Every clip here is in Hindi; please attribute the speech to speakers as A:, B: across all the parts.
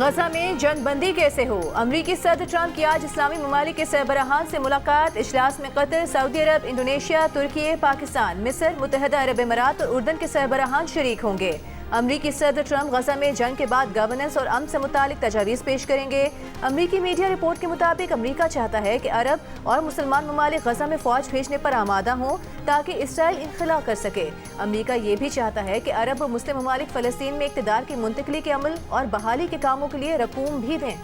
A: गजा में जंग बंदी कैसे हो? अमरीकी सदर ट्रंप की आज इस्लामी ममालिक के सरबराहान से मुलाकात। इजलास में कतर, सऊदी अरब, इंडोनेशिया, तुर्की, पाकिस्तान, मिस्र, मुत्तहदा अरब अमीरात और उर्दन के सरबराहान शरीक होंगे। अमरीकी सदर ट्रंप गजा में जंग के बाद गवर्नेंस और अमन से मुतालिक तजावीज़ पेश करेंगे। अमरीकी मीडिया रिपोर्ट के मुताबिक अमरीका चाहता है कि अरब और मुसलमान ममालिक गजा में फ़ौज भेजने पर आमादा हों ताकि इसराइल इनखला कर सके। अमरीका ये भी चाहता है कि अरब और मुस्लिम ममालिक फ़लस्तीन में इक़्तिदार की मुंतकिली के अमल और बहाली के कामों के लिए रकूम भी दें।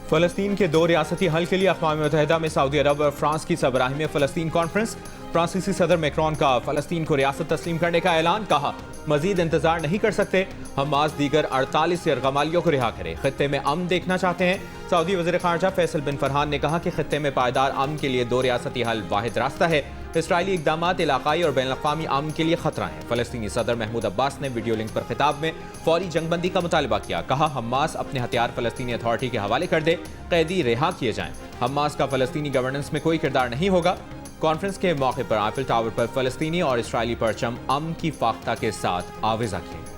B: फ़लस्तीन के 2 रियासती हल के लिए अक़वाम मुत्तहिदा में सऊदी अरब और फ्रांस की सरबराही में फ़लस्तीन कॉन्फ्रेंस। फ्रांसीसी सदर मैक्रोन का फ़लस्तीन को रियासत तस्लीम करने का ऐलान। कहा, मजीद इंतजार नहीं कर सकते। हमास दीगर 48 यरगमालियों को रिहा करे। खित्ते में अमन देखना चाहते हैं। सऊदी वज़ीर ख़ारजा फैसल बिन फरहान ने कहा कि खित्ते में पायदार अमन के लिए 2 रियासती हल वाहिद रास्ता है। इसराइली इक़दामात इलाक़ाई और बैनुल-अक़वामी अमन के लिए खतरा है। फ़लस्तीनी सदर महमूद अब्बास ने वीडियो लिंक पर खिताब में फौरी जंगबंदी का मुतालबा किया। कहा, हमास अपने हथियार फ़लस्तीनी अथॉरिटी के हवाले कर दे, कैदी रिहा किए जाएं। हमास का फ़लस्तीनी गवर्नेंस में कोई किरदार नहीं होगा। कॉन्फ्रेंस के मौके पर आईफिल टावर पर फ़लस्तीनी और इसराइली परचम अमन की फाख्ता के साथ आवेज़ा किए गए।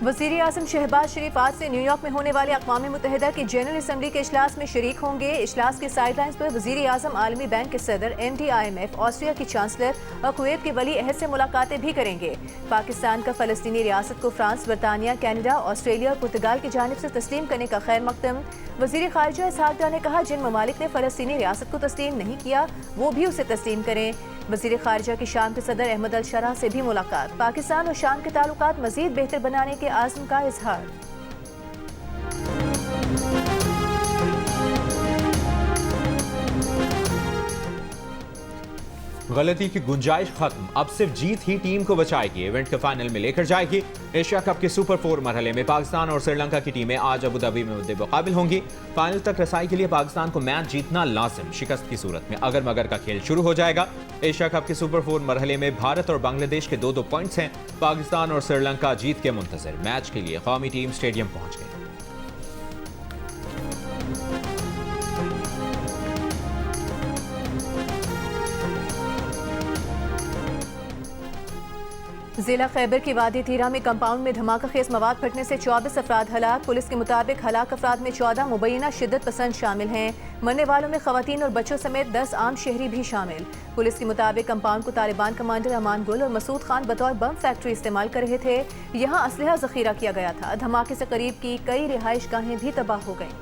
A: वज़ीर आज़म शहबाज शरीफ आज से न्यूयॉर्क में होने वाले अक़वाम मुत्तहिदा की जनरल असम्बली के इजलास में शरीक होंगे। इजलास के साइडलाइंस पर वज़ीर आज़म आलमी बैंक के सदर, MD IMF, ऑस्ट्रिया की चांसलर और कुवैत के वली अहद से मुलाकातें भी करेंगे। पाकिस्तान का फ़लस्तीनी रियासत को फ्रांस, बरतानिया, कैनेडा, ऑस्ट्रेलिया और पुर्तगाल की जानिब से तस्लीम करने का खैर मकदम। वज़ीर ख़ारिजा इसहाक़ डार ने कहा, जिन ममालिक ने फ़लस्तीनी रियासत को तस्लीम नहीं किया वो भी उसे तस्लीम करें। वज़ीर ख़ारिजा की शाम के सदर अहमद अल शरा से भी मुलाकात। पाकिस्तान और शाम के ताल्लुकात मज़ीद बेहतर बनाने के आज़म का इजहार।
B: गलती की गुंजाइश खत्म, अब सिर्फ जीत ही टीम को बचाएगी, इवेंट के फाइनल में लेकर जाएगी। एशिया कप के सुपर 4 मरहले में पाकिस्तान और श्रीलंका की टीमें आज अबू धाबी में मुकाबिल होंगी। फाइनल तक रसाई के लिए पाकिस्तान को मैच जीतना लाजिम। शिकस्त की सूरत में अगर मगर का खेल शुरू हो जाएगा। एशिया कप के सुपर 4 मरहले में भारत और बांग्लादेश के 2-2 पॉइंट्स हैं। पाकिस्तान और श्रीलंका जीत के मुंतज़िर। मैच के लिए कौमी टीम स्टेडियम पहुंच गई।
A: जिला खैबर की वादी तीरा में कंपाउंड में धमाका खेज मवाद फटने से 24 अफराद हलाक। पुलिस के मुताबिक हलाक अफराद में 14 मुबैना शिद्दत पसंद शामिल हैं। मरने वालों में खवातीन और बच्चों समेत 10 आम शहरी भी शामिल। पुलिस के मुताबिक कंपाउंड को तालिबान कमांडर अमान गुल और मसूद खान बतौर बम फैक्ट्री इस्तेमाल कर रहे थे। यहाँ असलहा जखीरा किया गया था। धमाके से करीब की कई रिहाइश गाहें भी तबाह हो गईं।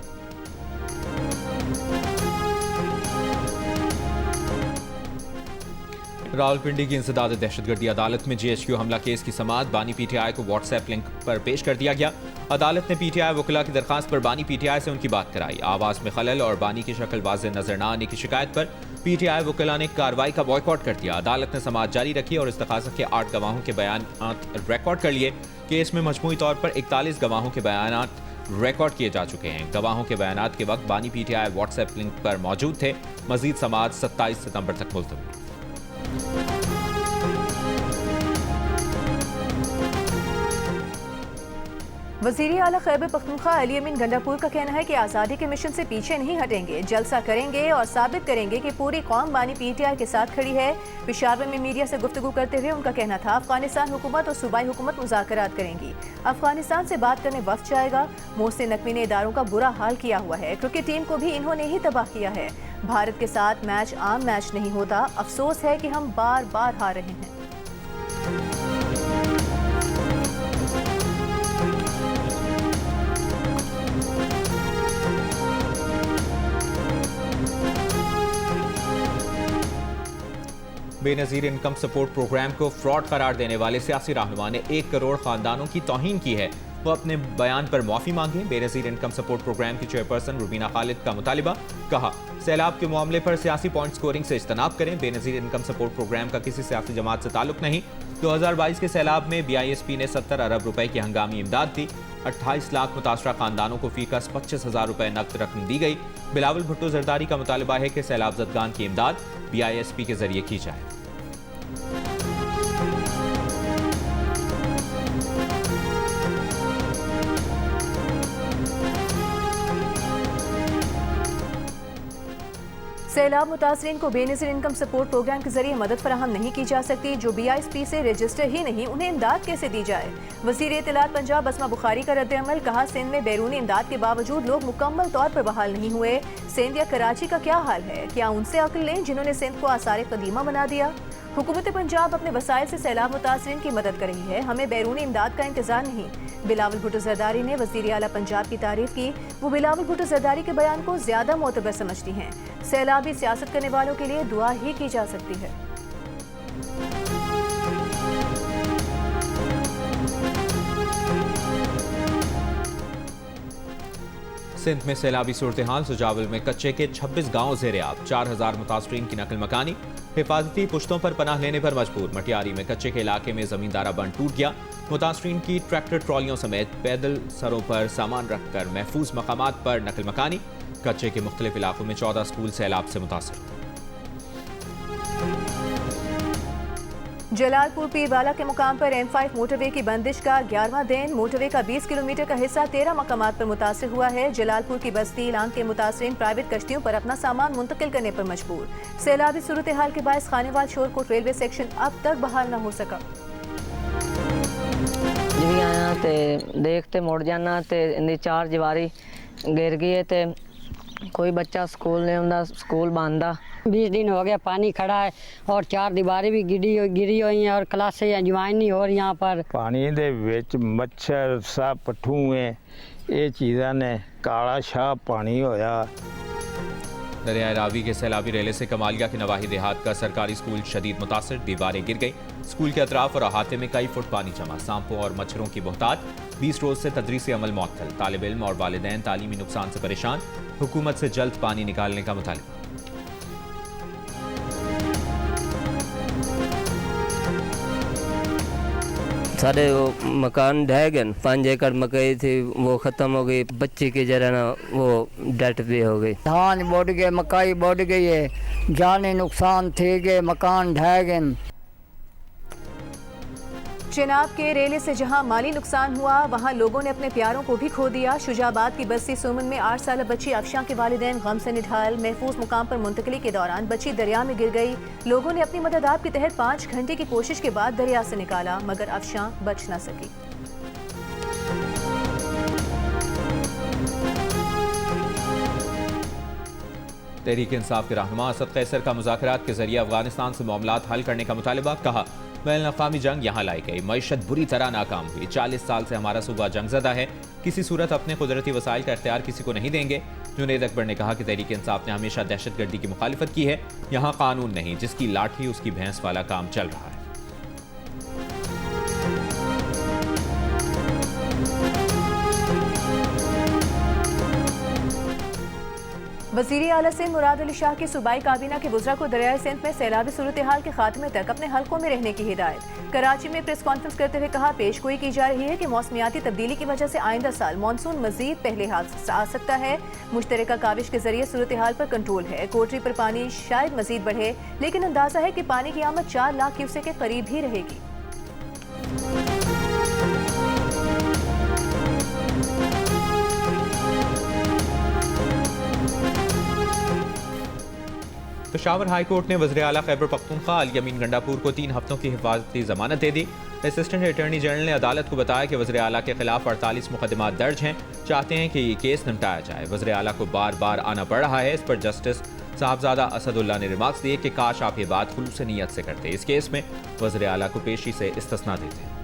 B: रावलपिंडी की इंसदाद दहशतगर्दी अदालत में GHQ हमला केस की समाअत बानी PTI को व्हाट्सएप लिंक पर पेश कर दिया गया। अदालत ने PTI वकीला की दरखास्त पर बानी PTI से उनकी बात कराई। आवाज़ में खलल और बानी की शक्ल वाज़ेह नजर न आने की शिकायत पर PTI वकीला ने कार्रवाई का बॉयकॉट कर दिया। अदालत ने समाअत जारी रखी और इस्तग़ासा के 8 गवाहों के बयान रिकॉर्ड कर लिए। केस में मजमूई तौर पर 41 गवाहों के बयान रिकॉर्ड किए जा चुके हैं। गवाहों के बयान के वक्त बानी PTI व्हाट्सएप लिंक पर मौजूद थे। मजीद समाअत 27 सितंबर तक मुलतवी।
A: वज़ीर आला खैबर पख्तूनख्वा अली अमीन गंडापुर का कहना है कि आज़ादी के मिशन से पीछे नहीं हटेंगे, जलसा करेंगे और साबित करेंगे कि पूरी कौम बानी PTI के साथ खड़ी है। पेशावर में मीडिया से गुफ्तगू करते हुए उनका कहना था, अफगानिस्तान हुकूमत और सूबाई हुकूमत मुज़ाकरात करेंगी। अफगानिस्तान से बात करने वक्त जाएगा। मोहसिन नकवी ने इदारों का बुरा हाल किया हुआ है। क्रिकेट टीम को भी इन्होंने ही तबाह किया है। भारत के साथ मैच आम मैच नहीं होता। अफसोस है कि हम बार बार हार रहे हैं।
B: बेनज़ीर इनकम सपोर्ट प्रोग्राम को फ्रॉड करार देने वाले सियासी रहनुमा ने 1 करोड़ खानदानों की तौहीन की है। वो अपने बयान पर माफ़ी मांगे। बेनज़ीर इनकम सपोर्ट प्रोग्राम की चेयरपर्सन रुबीना खालिद का मुतालिबा। कहा, सैलाब के मामले पर सियासी पॉइंट स्कोरिंग से इज्तनाब करें। बेनज़ीर इनकम सपोर्ट प्रोग्राम का किसी सियासी जमात से ताल्लुक नहीं। 2022 के सैलाब में BISP ने 70 अरब रुपए की हंगामी इमदाद दी। 28 लाख मुतासरा खानदानों को फीकस 25,000 रुपए नकद रकम दी गई। बिलावल भुट्टो जरदारी का मुतालबा है कि सैलाब ज़दगान की इमदाद BISP के जरिए की जाए।
A: सैलाब मुतासरीन को बेनज़ीर इनकम सपोर्ट प्रोग्राम के जरिए मदद फराहम नहीं की जा सकती। जो BISP से रजिस्टर ही नहीं, उन्हें इमदाद कैसे दी जाए। वज़ीर इत्तलात पंजाब अस्मा बुखारी का रद्द-ए-अमल, कहा सिंध में बैरूनी इमदाद के बावजूद लोग मुकम्मल तौर पर बहाल नहीं हुए। सिंध या कराची का क्या हाल है, क्या उनसे अक्ल लें जिन्होंने सिंध को आसार कदीमा बना दिया। हुकूमत पंजाब अपने वसाइल से सैलाब मुतासरीन की मदद कर रही है, हमें बैरूनी इमदाद का इंतजार नहीं। बिलावल भुट्टो जरदारी ने वज़ीर आला पंजाब की तारीफ की। वो बिलावल भुट्टो जरदारी के बयान को ज्यादा मोतबर समझती हैं। सैलाबी सियासत करने वालों के लिए दुआ ही की जा सकती है।
B: सिंध में सैलाबी सूरत हाल, सुजावल में कच्चे के 26 गाँव ज़ेर-ए-आब, 4000 मुतासरीन की नकल मकानी। हिफाजती पुश्तों पर पनाह लेने पर मजबूर। मटियारी में कच्चे के इलाके में जमींदारा बंद टूट गया। मुतासरीन की ट्रैक्टर ट्रॉलियों समेत पैदल सरों पर सामान रखकर महफूज मकामात पर नकल मकानी। कच्चे के मुख्तलिफ इलाकों में 14 स्कूल सैलाब से मुतासर।
A: जलालपुर पीरवाला के मुकाम पर M5 मोटरवे की बंदिश का 11वां दिन। मोटरवे का 20 किलोमीटर का हिस्सा 13 मकामात पर मुतासर हुआ है। जलालपुर की बस्ती इलान के मुतासरीन प्राइवेट कश्तियों पर अपना सामान मुंतकिल करने पर मजबूर। सैलाबी सूरत हाल के बायस खानेवाल शोरकोट रेलवे सेक्शन अब तक बहाल न हो सका।
C: जी आया ते देखते मुड़ जाना ते इंदी 4 दीवारी गिर गई है ते कोई बच्चा स्कूल नहीं होता, स्कूल बंद आ।
D: 20 दिन हो गया पानी खड़ा है और 4 दीवारें भी गिरी हुई हैं और क्लासें ज्वाइन नहीं हो रही। यहाँ पर
E: पानी दे विच मच्छर सब पठूए ये चीज़ां ने काला शाह पानी होया।
B: दरियाए रावी के सैलाबी रेले से कमालिया के नवाही देहात का सरकारी स्कूल शदीद मुतासर, दीवारें गिर गई। स्कूल के अतराफ और अहाते में कई फुट पानी जमा। सांपों और मच्छरों की बहुतात। 20 रोज से तदरीसी अमल मुअत्तल। तालिब इल्म और वालिदैन तालीमी नुकसान से परेशान। हुकूमत से जल्द पानी निकालने का मुतालिबा।
F: सारे वो मकान ढह गए, 5 एकड़ मकई थी वो ख़त्म हो गई। बच्ची की जरा ना वो डेथ भी हो गई।
D: धान बढ़ गए, मकई बढ़ गई है, जाने नुकसान थे गए, मकान ढह गए।
A: चिनाब के रेले से जहां माली नुकसान हुआ, वहां लोगों ने अपने प्यारों को भी खो दिया। शुजाबाद की बस्ती सोमन में 8 साल बच्ची अफशां के वालिदैन गम से निढाल। महफूज मुकाम पर मुंतकली के दौरान बच्ची दरिया में गिर गई। लोगों ने अपनी मदद आप के तहत 5 घंटे की कोशिश के बाद दरिया से निकाला, मगर अफशां बच न सकी।
B: तहरीक इंसाफ के रहनुमा असद कैसर का मुज़ाकरात के जरिए अफगानिस्तान से मामलात हल करने का मुतालिबा। कहा बैनुल-अक़वामी जंग यहाँ लाई गई, मईशत बुरी तरह नाकाम हुई। 40 साल से हमारा सूबा जंगज़दा है, किसी सूरत अपने कुदरती वसाइल का इख्तियार किसी को नहीं देंगे। जुनैद अकबर ने कहा कि तहरीक इंसाफ ने हमेशा दहशतगर्दी की मुखालिफत की है। यहाँ कानून नहीं, जिसकी लाठी उसकी भैंस वाला काम चल रहा है।
A: वज़ीर आला सिंध मुराद अली शाह की सूबाई काबीना के वज़रा को दरियाए सिंध में सैलाबी सूरत हाल के खात्मे तक अपने हलकों में रहने की हिदायत। कराची में प्रेस कॉन्फ्रेंस करते हुए कहा पेश गोई की जा रही है कि मौसमियाती तब्दीली की वजह से आइंदा साल मानसून मजीद पहले हाथ आ सकता है। मुश्तरका काविश के जरिए सूरत हाल पर कंट्रोल है। कोटरी पर पानी शायद मजीद बढ़े, लेकिन अंदाजा है कि पानी की आमद 4 लाख क्यूसेक के करीब ही रहेगी।
B: पेशावर हाई कोर्ट ने वज़ीर आला खैबर पख्तूनख्वा अली अमीन गंडापुर को 3 हफ्तों की हिफाजती जमानत दे दी। असिस्टेंट अटॉर्नी जनरल ने अदालत को बताया कि वज़ीर आला के खिलाफ 48 मुकदमात दर्ज हैं, चाहते हैं कि ये केस निपटाया जाए। वज़ीर आला को बार बार आना पड़ रहा है। इस पर जस्टिस साहबजादा असदुल्ला ने रिमार्क्स दिए कि काश आप ये बात खुलूस नीयत से करते, इस केस में वज़ीर आला को पेशी से इस्तिस्ना देते।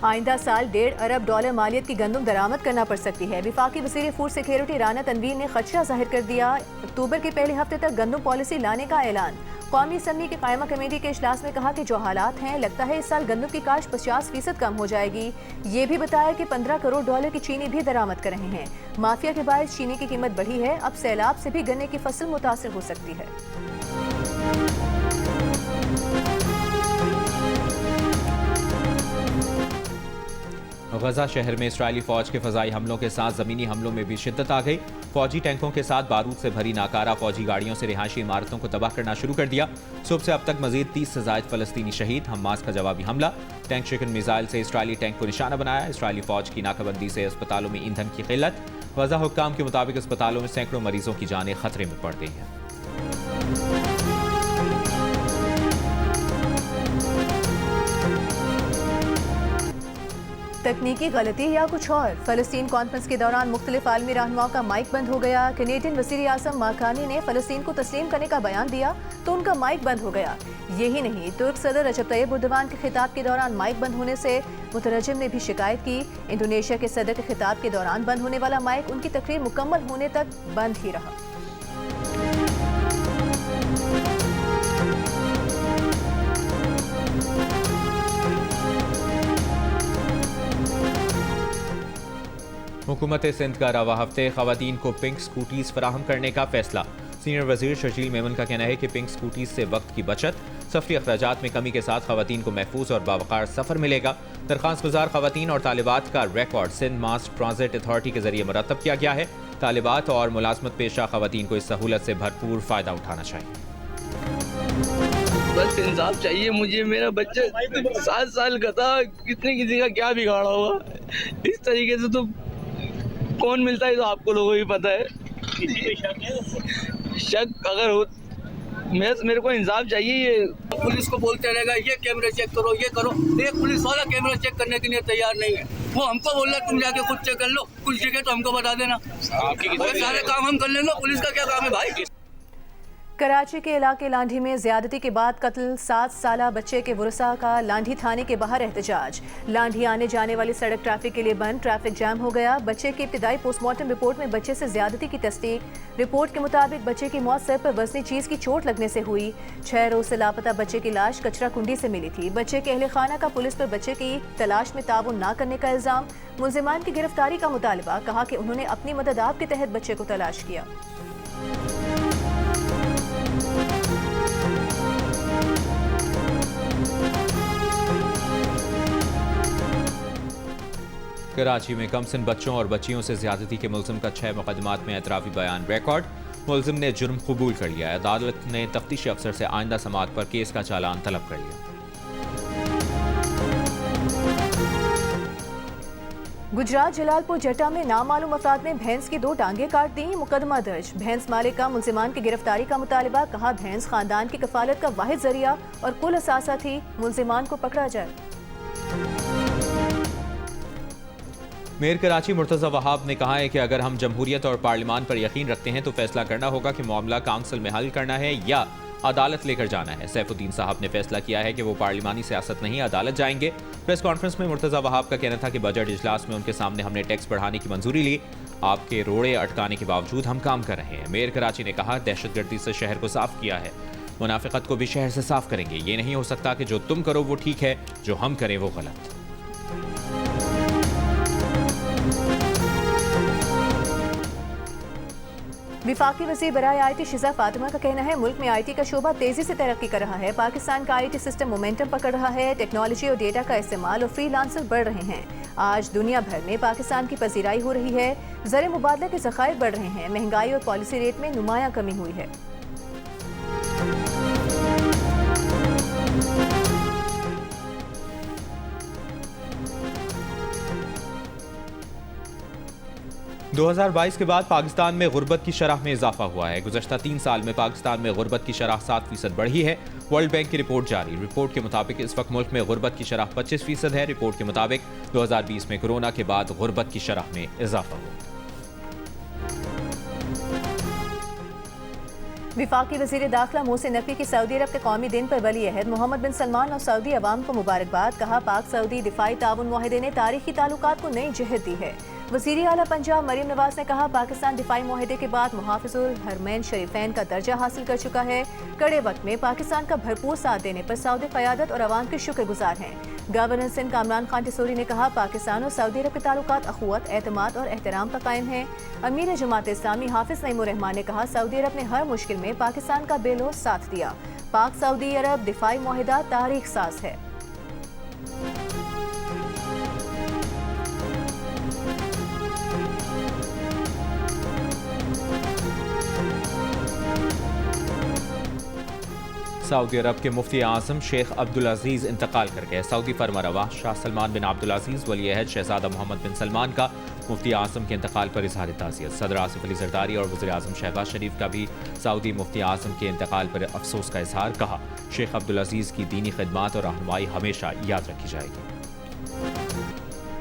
A: आइंदा साल $1.5 अरब मालियत की गंदम दरामद करना पड़ सकती है। विफाकी वज़ीर फूड सिक्योरिटी राना तनवीर ने खदशा जाहिर कर दिया। अक्टूबर के पहले हफ्ते तक गंदम पॉलिसी लाने का ऐलान। कौमी असम्बली की कायमा कमेटी के इजलास में कहा कि जो हालात हैं, लगता है इस साल गंदम की काश्त 50% कम हो जाएगी। ये भी बताया कि $15 करोड़ की चीनी भी दरामद कर रहे हैं। माफिया के बायस चीनी की कीमत बढ़ी है। अब सैलाब से भी गन्ने की फसल मुतासर हो सकती है।
B: गजा शहर में इसराइली फौज के फजाई हमलों के साथ जमीनी हमलों में भी शिद्दत आ गई। फौजी टैंकों के साथ बारूद से भरी नाकारा फौजी गाड़ियों से रिहायशी इमारतों को तबाह करना शुरू कर दिया। सुबह से अब तक मजीद 30 से ज़ायद फलस्तीनी शहीद। हमास का जवाबी हमला, टैंक शिकन मिसाइल से इसराइली टैंक को निशाना बनाया। इसराइली फौज की नाकाबंदी से अस्पतालों में ईंधन की किल्लत। गजा हुक्काम के मुताबिक अस्पतालों में सैकड़ों मरीजों की जानें खतरे में पड़ गई हैं।
A: तकनीकी गलती या कुछ और। फलस्तीन कॉन्फ्रेंस के दौरान मुख्तलिफ आलमी रहनुमाओं का माइक बंद हो गया। कैनेडियन वज़ीर आज़म माकानी ने फलस्तीन को तस्लीम करने का बयान दिया तो उनका माइक बंद हो गया। यही नहीं, तुर्क सदर रजब तैयब एर्दोगान के खिताब के दौरान माइक बंद होने से मुतरजम ने भी शिकायत की। इंडोनेशिया के सदर के खिताब के दौरान बंद होने वाला माइक उनकी तकरीर मुकम्मल होने तक बंद ही रहा।
B: हुकूमत सिंध का रवा हफ्ते खवातीन को पिंक स्कूटीज फराहम करने का फैसला। सीनियर वजीर शर्जील मेमन का कहना है कि पिंक स्कूटीज से वक्त की बचत, सफरी अखराजात में कमी के साथ खवातीन को महफूज और बावकार सफर मिलेगा। दरख्वास्त गुजार खवातीन और तालिबात का record Sindh mass transit authority के जरिए मरतब किया गया है। तालिबात और मुलाजमत पेशा खवातीन को इस सहूलत से भरपूर फायदा उठाना चाहिए।
G: बस इंसाफ चाहिए मुझे। मेरा बच्चा 7 साल का था, कितने किसी का क्या बिगाड़ा होगा। इस तरीके से तो कौन मिलता है, तो आपको लोगों को भी पता है। शक अगर हो, मेरे को इंसाफ चाहिए। ये पुलिस को बोलते रहेगा ये कैमरा चेक करो, ये करो। एक पुलिस वाला कैमरा चेक करने के लिए तैयार नहीं है। वो हमको बोल रहा तुम जाके खुद चेक कर लो, कुछ जगह तो हमको बता देना। सारे काम हम कर लेंगे, पुलिस का क्या काम है भाई।
A: कराची के इलाके लांढी में ज्यादती के बाद कत्ल, 7 साला बच्चे के वरसा का लांढी थाने के बाहर एहतजाज। लांढी आने जाने वाली सड़क ट्रैफिक के लिए बंद, ट्रैफिक जाम हो गया। बच्चे की इब्तिदाई पोस्टमार्टम रिपोर्ट में बच्चे से ज्यादती की तस्दीक। रिपोर्ट के मुताबिक बच्चे की मौत सर पर वजनी चीज की चोट लगने से हुई। 6 रोज से लापता बच्चे की लाश कचरा कुंडी से मिली थी। बच्चे के अहले खाना का पुलिस पर बच्चे की तलाश में ताउन न करने का इल्जाम। मुल्जिमान की गिरफ्तारी का मुतालबा, कहा कि उन्होंने अपनी मदद आप के तहत बच्चे को तलाश किया।
B: कराची में कमसिन बच्चों और बच्चियों से ज्यादती के मुल्जिम का 6 मुकदमात में एतराफी बयान रिकॉर्ड। मुल्जिम ने जुर्म कबूल कर लिया। अदालत ने तफ्तीशी अफसर से आइंदा समाअत पर केस का चालान तलब कर लिया।
A: गुजरात जलालपुर जट्टा में नामालूम अफराद ने भैंस की 2 टांगें काट दी। मुकदमा दर्ज। भैंस मालिक का मुल्जिमान की गिरफ्तारी का मुतालबा, कहा भैंस खानदान की कफालत का वाहिद जरिया और कुल असासा थी, मुल्जिमान को पकड़ा जाए।
B: मेयर कराची मुर्तज़ा वहाब ने कहा है कि अगर हम जमहूरियत और पार्लिमान पर यकीन रखते हैं तो फैसला करना होगा कि मामला काउंसिल में हल करना है या अदालत लेकर जाना है। सैफुद्दीन साहब ने फैसला किया है कि वो पार्लिमानी सियासत नहीं अदालत जाएंगे। प्रेस कॉन्फ्रेंस में मुर्तज़ा वहाब का कहना था कि बजट इजलास में उनके सामने हमने टैक्स बढ़ाने की मंजूरी ली। आपके रोड़े अटकाने के बावजूद हम काम कर रहे हैं। मेयर कराची ने कहा दहशतगर्दी से शहर को साफ किया है, मुनाफिकत को भी शहर से साफ करेंगे। ये नहीं हो सकता कि जो तुम करो वो ठीक है, जो हम करें वो गलत।
A: विफाकी वज़ीर बराए IT शिजा फातिमा का कहना है मुल्क में IT का शोबा तेजी से तरक्की कर रहा है। पाकिस्तान का IT सिस्टम मोमेंटम पकड़ रहा है। टेक्नोलॉजी और डेटा का इस्तेमाल और फ्रीलांसर बढ़ रहे हैं। आज दुनिया भर में पाकिस्तान की पजीराई हो रही है। ज़र मुबादला के ज़खायर बढ़ रहे हैं। महंगाई और पॉलिसी रेट में नुमायां कमी हुई है।
B: – 2022 के बाद पाकिस्तान में गुर्बत की शरह में इजाफा हुआ है। गुज़श्ता 3 साल में पाकिस्तान में गुर्बत की शरह 7% बढ़ी है। वर्ल्ड बैंक की रिपोर्ट जारी। रिपोर्ट के मुताबिक इस वक्त मुल्क में गुर्बत की शरह 25% है। रिपोर्ट के मुताबिक 2020 में कोरोना के बाद गुर्बत की शरह में इजाफा हुआ।
A: विफाकी वज़ीर दाखिला मोहसिन नकवी की सऊदी अरब के कौमी दिन पर वली अहद मोहम्मद बिन सलमान और सऊदी अवाम को मुबारकबाद। कहा पाक सऊदी दिफाई ताउन मुआहदे ने तारीखी ताल्लुकात को नई जहत दी है। वज़ीर आला पंजाब मरीम नवाज ने कहा पाकिस्तान दिफाई मुआहदे के बाद मुहाफ़िज़ुल हरमैन शरीफैन का दर्जा हासिल कर चुका है। कड़े वक्त में पाकिस्तान का भरपूर साथ देने पर सऊदी क़यादत और अवाम के शुक्रगुजार हैं। गवर्नर सिंध कामरान खान टिसोरी ने कहा पाकिस्तान और सऊदी अरब के ताल्लुकात अखुवत, एतमाद और एहतराम पर कायम हैं। अमीर जमात इस्लामी हाफिज नईमुर रहमान ने कहा सऊदी अरब ने हर मुश्किल में पाकिस्तान का बेलौस साथ दिया। पाक सऊदी अरब दिफाई मुआहदा तारीख साज है।
B: सऊदी अरब के मुफ्ती आज़म शेख अब्दुल अजीज़ इंतकाल कर गए। सऊदी फरमारवा शाह सलमान बिन अब्दुल अजीज़ वली अहद शहजादा मोहम्मद बिन सलमान का मुफ्ती आज़म के इंतकाल पर इजहार ताज़ियत। सदर आसिफ अली जरदारी और वज़ीर आज़म शहबाज शरीफ का भी सऊदी मुफ्ती आज़म के इंतकाल पर अफसोस का इजहार। कहा, शेख अब्दुल अजीज़ की दीनी खिदमत और रहनुमाई हमेशा याद रखी जाएगी।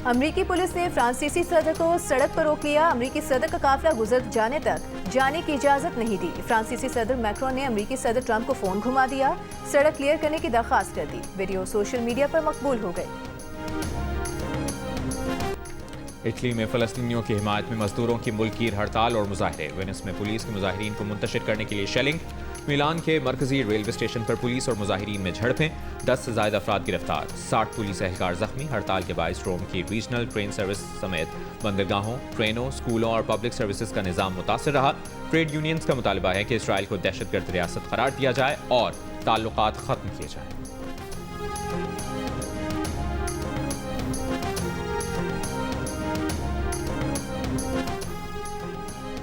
A: अमरीकी पुलिस ने फ्रांसीसी सदर को सड़क पर रोक लिया। अमरीकी सदर का काफिला गुजर जाने तक जाने की इजाजत नहीं दी। फ्रांसीसी सदर मैक्रोन ने अमरीकी सदर ट्रंप को फोन घुमा दिया, सड़क क्लियर करने की दरखास्त कर दी। वीडियो सोशल मीडिया पर मकबूल हो गए।
B: इटली में फ़लस्तीनियों की हिमायत में मजदूरों की मुल्कीर हड़ताल और मुजाहरे। वेनिस में पुलिस के मुजाहिरीन को मुंतशिर करने के लिए शेलिंग। मिलान के मरकजी रेलवे स्टेशन पर पुलिस और मुजाहिरीन में झड़पें। 10 से ज़ायद अफराद गिरफ्तार, 60 पुलिस एहलकार जख्मी। हड़ताल के बायस रोम की रीजनल ट्रेन सर्विस समेत बंदरगाहों, ट्रेनों, स्कूलों और पब्लिक सर्विसेज का निज़ाम मुतासर रहा। ट्रेड यूनियंस का मुतालबा है कि इसराइल को दहशतगर्द रियासत करार दिया जाए और ताल्लुकात ख़त्म किए जाएं।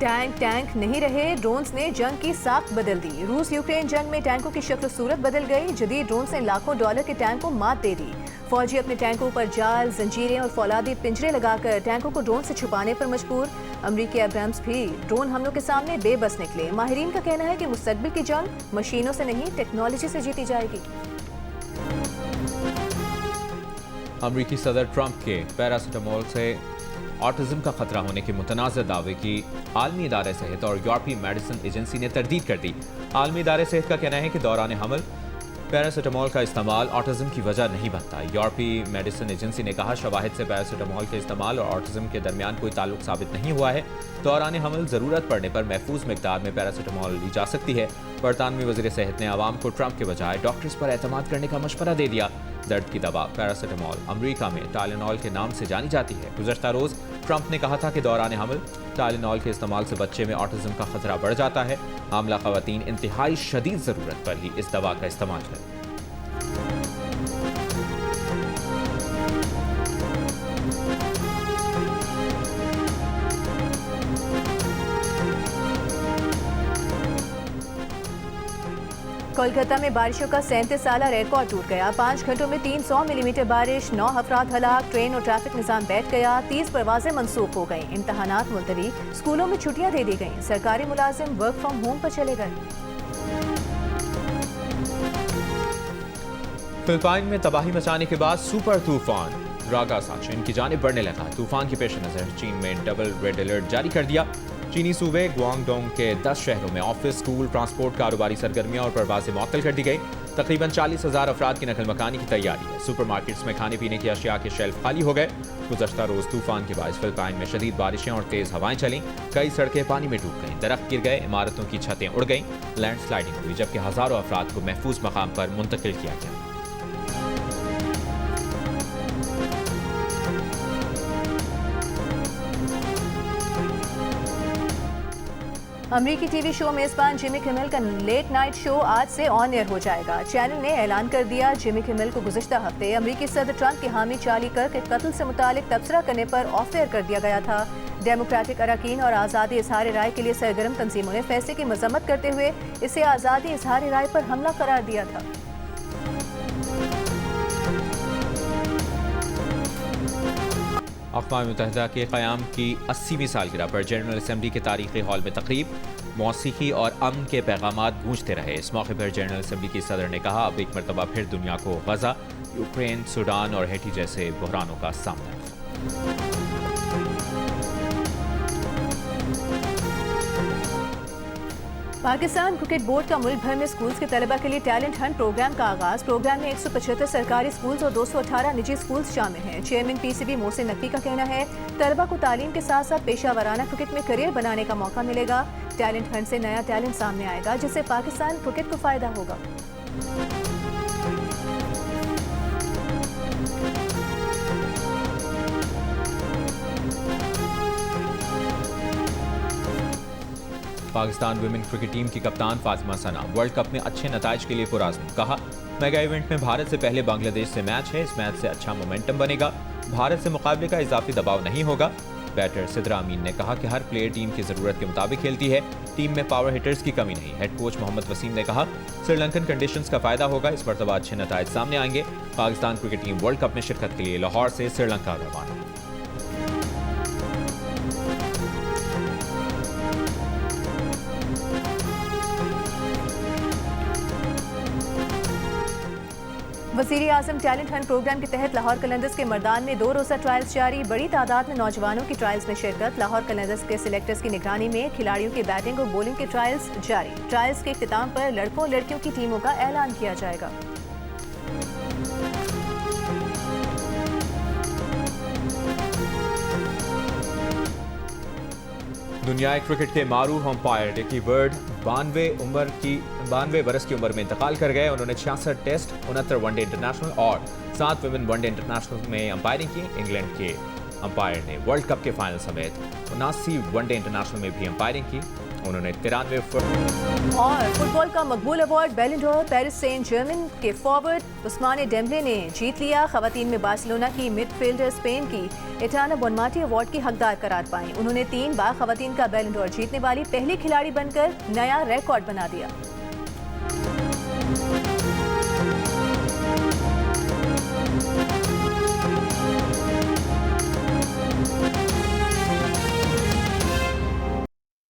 A: टैंक नहीं रहे, ड्रोन्स ने जंग की साख बदल दी। रूस यूक्रेन जंग में टैंकों की शक्ल सूरत बदल गई। जदीद ड्रोन्स ने लाखों डॉलर के टैंक को मात दे दी। फौजी अपने टैंकों पर जाल, जंजीरें और फौलादी पिंजरे लगाकर टैंकों को ड्रोन से छुपाने पर मजबूर। अमरीकी एब्राम्स भी ड्रोन हमलों के सामने बेबस निकले। माहिरीन का कहना है कि मुस्तकबिल की जंग मशीनों से नहीं, टेक्नोलॉजी से जीती जाएगी।
B: अमरीकी सदर ट्रंप के पैरासिटामोल से ऑटिज्म का खतरा होने के मुतनाज़ दावे की आलमी इदारे सेहत और यूरोपीय मेडिसिन एजेंसी ने तरदीद कर दी। आलमी इदारे सेहत का कहना है कि दौरान हमल पैरासिटामोल का इस्तेमाल ऑटिज्म की वजह नहीं बनता। यूरोपीय मेडिसिन एजेंसी ने कहा, शवाहिद से पैरासिटामोल के इस्तेमाल और ऑटिज्म के दरमियान कोई ताल्लुक साबित नहीं हुआ है। दौरान हमल ज़रूरत पड़ने पर महफूज मिकदार में पैरासिटामोल ली जा सकती है। बरतानवी वज़ीर सेहत ने आवाम को ट्रंप के बजाय डॉक्टर्स पर एतमाद करने का मशवरा दे दिया। दर्द की दवा पैरासिटामोल अमरीका में टाइलेनॉल के नाम से जानी जाती है। गुज़श्ता रोज़ ट्रंप ने कहा था कि दौरान हमल टाइलेनॉल के इस्तेमाल से बच्चे में ऑटिज्म का खतरा बढ़ जाता है। आमला ख़वातीन इंतहाई शदीद ज़रूरत पर ही इस दवा का इस्तेमाल करें।
A: कोलकाता में बारिशों का 37 साला रिकॉर्ड टूट गया। 5 घंटों में 300 मिलीमीटर बारिश, 9 अफराद हलाक, ट्रेन और ट्रैफिक निज़ाम बैठ गया, 30 परवाजें मनसूख हो गईं, इम्तहानात मुलतवी, स्कूलों में छुट्टियां दे दी गईं, सरकारी मुलाजिम वर्क फ्रॉम होम पर चले गए।
B: फिलिपाइन में तबाही मचाने के बाद सुपर तूफान रागा साचिन की जानिब बढ़ने लगा। तूफान के पेश नज़र चीन में डबल रेड अलर्ट जारी कर दिया। चीनी सूबे ग्वांगडोंग के 10 शहरों में ऑफिस, स्कूल, ट्रांसपोर्ट, कारोबारी सरगर्मियां और परवाजें मुअत्तल कर दी गई। तकरीबन 40,000 अफराद की नकल मकानी की तैयारी है। सुपरमार्केट्स में खाने पीने की अशिया के शेल्फ खाली हो गए। गुज़श्ता रोज़ तूफान के बायस फिलिपाइन में शदीद बारिशें और तेज़ हवाएं चलीं। कई सड़कें पानी में डूब गईं, दरख्त गिर गए, इमारतों की छतें उड़ गईं, लैंडस्लाइडिंग हुई, जबकि हज़ारों अफराद को महफूज मकाम पर मुंतकिल किया गया।
A: अमरीकी टीवी शो मेजबान जिमी किमेल का लेट नाइट शो आज से ऑन एयर हो जाएगा। चैनल ने ऐलान कर दिया, जिमी किमेल को गुज़िश्ता हफ्ते अमरीकी सदर ट्रंप की हामी चार्ली कर्क के कत्ल से मुतालिक तबसरा करने पर ऑफ एयर कर दिया गया था। डेमोक्रेटिक अरकान और आज़ादी इजहार राय के लिए सरगर्म तंजीमों ने फैसले की मजम्मत करते हुए इसे आज़ादी इजहार राय पर हमला करार दिया था।
B: अक़वाम मुत्तहिदा के क़याम की 80वीं सालगिरह पर जनरल असम्बली के तारीख़ी हॉल में तक़रीब, मौसीकी और अमन के पैगामात गूंजते रहे। इस मौके पर जनरल असम्बली की सदर ने कहा, अब एक मरतबा फिर दुनिया को गज़ा, यूक्रेन, सूडान और हैटी जैसे बहरानों का सामना है।
A: पाकिस्तान क्रिकेट बोर्ड का मुल्क भर में स्कूल्स के तलबा के लिए टैलेंट हंट प्रोग्राम का आगाज। प्रोग्राम में 175 सरकारी स्कूल्स और 218 निजी स्कूल्स शामिल हैं। चेयरमैन पीसीबी मोहसिन नकवी का कहना है, तलबा को तालीम के साथ साथ पेशा वराना क्रिकेट में करियर बनाने का मौका मिलेगा। टैलेंट हंट से नया टैलेंट सामने आएगा, जिससे पाकिस्तान क्रिकेट को फायदा होगा।
B: पाकिस्तान वुमेन क्रिकेट टीम की कप्तान फातिमा सना वर्ल्ड कप में अच्छे नताइज के लिए पुरआज़्म। कहा, मेगा इवेंट में भारत से पहले बांग्लादेश से मैच है, इस मैच से अच्छा मोमेंटम बनेगा, भारत से मुकाबले का इजाफी दबाव नहीं होगा। बैटर सिद्रा अमीन ने कहा कि हर प्लेयर टीम की ज़रूरत के मुताबिक खेलती है, टीम में पावर हिटर्स की कमी नहीं। हेड कोच मोहम्मद वसीम ने कहा श्रीलंकन कंडीशंस का फायदा होगा, इस मरतबा अच्छे नताइज सामने आएंगे। Pakistan cricket team world cup में शिरकत के लिए लाहौर से श्रीलंका रवाना।
A: वज़ीर आज़म टैलेंट हंट प्रोग्राम के तहत लाहौर कलंदर्स के मैदान में 2 रोज़ा ट्रायल्स जारी। बड़ी तादाद में नौजवानों की ट्रायल्स में शिरकत। लाहौर कलंदर्स के सिलेक्टर्स की निगरानी में खिलाड़ियों की बैटिंग और बॉलिंग के ट्रायल्स जारी। ट्रायल्स के इख्तिताम पर लड़कों और लड़कियों की टीमों का ऐलान किया जाएगा।
B: दुनियाई क्रिकेट के मारूफ अंपायर डिकी बर्ड 92 बरस की उम्र में इंतकाल कर गए। उन्होंने 66 टेस्ट, 69 वनडे इंटरनेशनल और 7 विमेन वनडे इंटरनेशनल में अंपायरिंग की। इंग्लैंड के अंपायर ने वर्ल्ड कप के फाइनल समेत 79 वनडे इंटरनेशनल में भी अंपायरिंग की। उन्होंने 93
A: और फुटबॉल का मकबूल award Ballon d'Or Paris Saint Germain के फॉरवर्ड उस्माने डेम्बले ने जीत लिया। खवातीन में बार्सिलोना की मिडफील्डर स्पेन की एटाना बोनमाटी अवार्ड की हकदार करार पाई। उन्होंने 3 बार खवातीन का बैलन डोर जीतने वाली पहली खिलाड़ी बनकर नया रिकॉर्ड बना दिया।